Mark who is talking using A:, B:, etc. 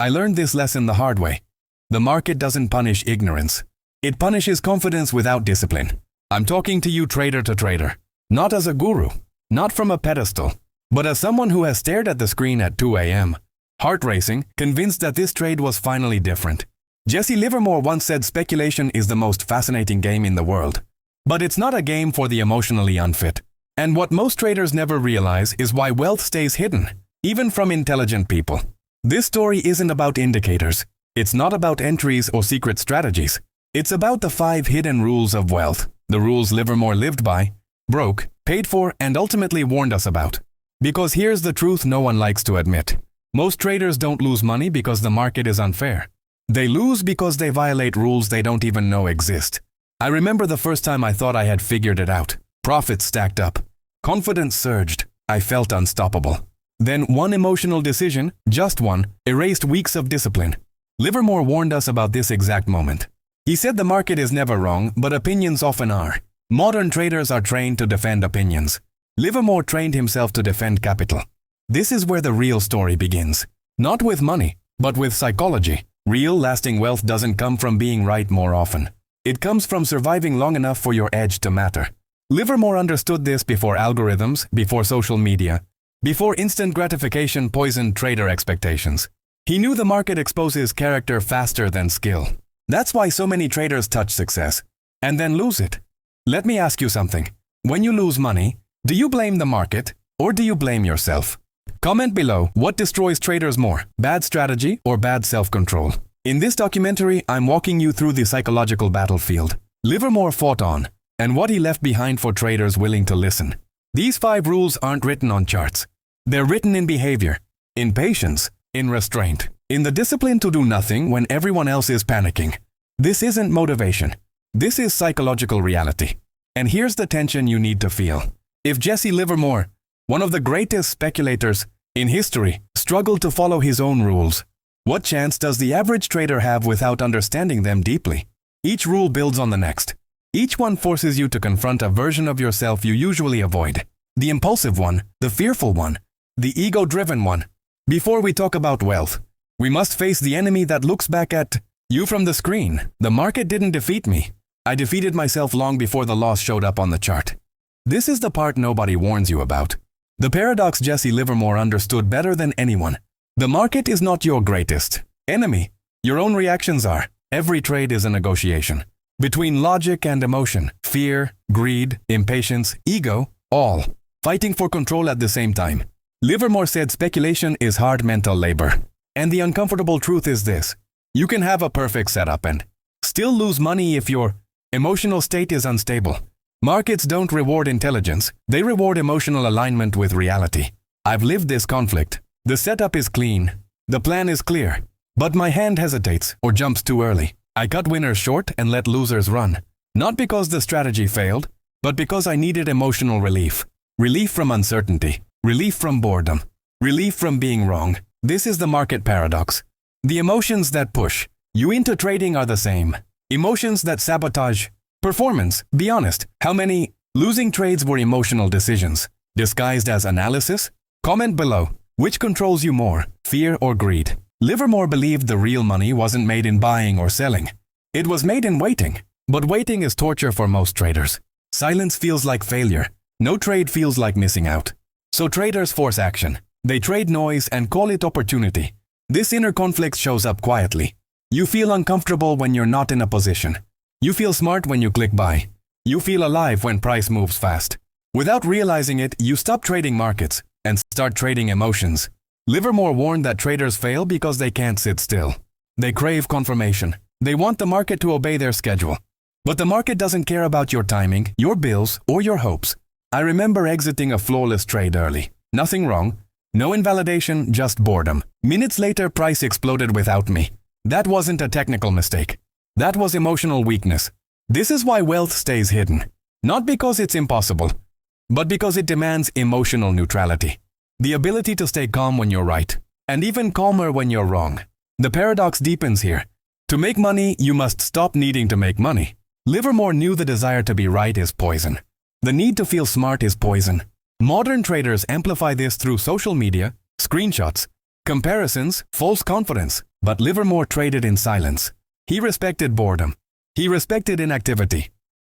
A: I learned this lesson the hard way. The market doesn't punish ignorance. It punishes confidence without discipline. I'm talking to you trader to trader. Not as a guru, not from a pedestal, but as someone who has stared at the screen at 2 a.m., heart racing, convinced that this trade was finally different. Jesse Livermore once said speculation is the most fascinating game in the world. But it's not a game for the emotionally unfit. And what most traders never realize is why wealth stays hidden, even from intelligent people. This story isn't about indicators. It's not about entries or secret strategies. It's about the 5 hidden rules of wealth, the rules Livermore lived by, broke, paid for, and ultimately warned us about. Because here's the truth no one likes to admit. Most traders don't lose money because the market is unfair. They lose because they violate rules they don't even know exist. I remember the first time I thought I had figured it out. Profits stacked up. Confidence surged. I felt unstoppable. Then one emotional decision, just one, erased weeks of discipline. Livermore warned us about this exact moment. He said the market is never wrong, but opinions often are. Modern traders are trained to defend opinions. Livermore trained himself to defend capital. This is where the real story begins. Not with money, but with psychology. Real, lasting wealth doesn't come from being right more often. It comes from surviving long enough for your edge to matter. Livermore understood this before algorithms, before social media, before instant gratification poisoned trader expectations. He knew the market exposes character faster than skill. That's why so many traders touch success and then lose it. Let me ask you something. When you lose money, do you blame the market or do you blame yourself? Comment below what destroys traders more, bad strategy or bad self-control. In this documentary, I'm walking you through the psychological battlefield Livermore fought on and what he left behind for traders willing to listen. These 5 rules aren't written on charts. They're written in behavior, in patience, in restraint, in the discipline to do nothing when everyone else is panicking. This isn't motivation. This is psychological reality. And here's the tension you need to feel. If Jesse Livermore, one of the greatest speculators in history, struggled to follow his own rules, what chance does the average trader have without understanding them deeply? Each rule builds on the next. Each one forces you to confront a version of yourself you usually avoid. The impulsive one, the fearful one, the ego-driven one. Before we talk about wealth, we must face the enemy that looks back at you from the screen. The market didn't defeat me. I defeated myself long before the loss showed up on the chart. This is the part nobody warns you about. The paradox Jesse Livermore understood better than anyone. The market is not your greatest enemy. Your own reactions are. Every trade is a negotiation. Between logic and emotion, fear, greed, impatience, ego, all fighting for control at the same time. Livermore said speculation is hard mental labor. And the uncomfortable truth is this. You can have a perfect setup and still lose money if your emotional state is unstable. Markets don't reward intelligence. They reward emotional alignment with reality. I've lived this conflict. The setup is clean. The plan is clear. But my hand hesitates or jumps too early. I cut winners short and let losers run. Not because the strategy failed, but because I needed emotional relief. Relief from uncertainty. Relief from boredom. Relief from being wrong. This is the market paradox. The emotions that push you into trading are the same. Emotions that sabotage performance. Be honest, how many losing trades were emotional decisions, disguised as analysis? Comment below. Which controls you more, fear or greed? Livermore believed the real money wasn't made in buying or selling. It was made in waiting. But waiting is torture for most traders. Silence feels like failure. No trade feels like missing out. So traders force action. They trade noise and call it opportunity. This inner conflict shows up quietly. You feel uncomfortable when you're not in a position. You feel smart when you click buy. You feel alive when price moves fast. Without realizing it, you stop trading markets and start trading emotions. Livermore warned that traders fail because they can't sit still. They crave confirmation. They want the market to obey their schedule. But the market doesn't care about your timing, your bills, or your hopes. I remember exiting a flawless trade early. Nothing wrong. No invalidation, just boredom. Minutes later, price exploded without me. That wasn't a technical mistake. That was emotional weakness. This is why wealth stays hidden. Not because it's impossible, but because it demands emotional neutrality. The ability to stay calm when you're right, and even calmer when you're wrong. The paradox deepens here. To make money, you must stop needing to make money. Livermore knew the desire to be right is poison. The need to feel smart is poison. Modern traders amplify this through social media, screenshots, comparisons, false confidence. But Livermore traded in silence. He respected boredom. He respected inactivity.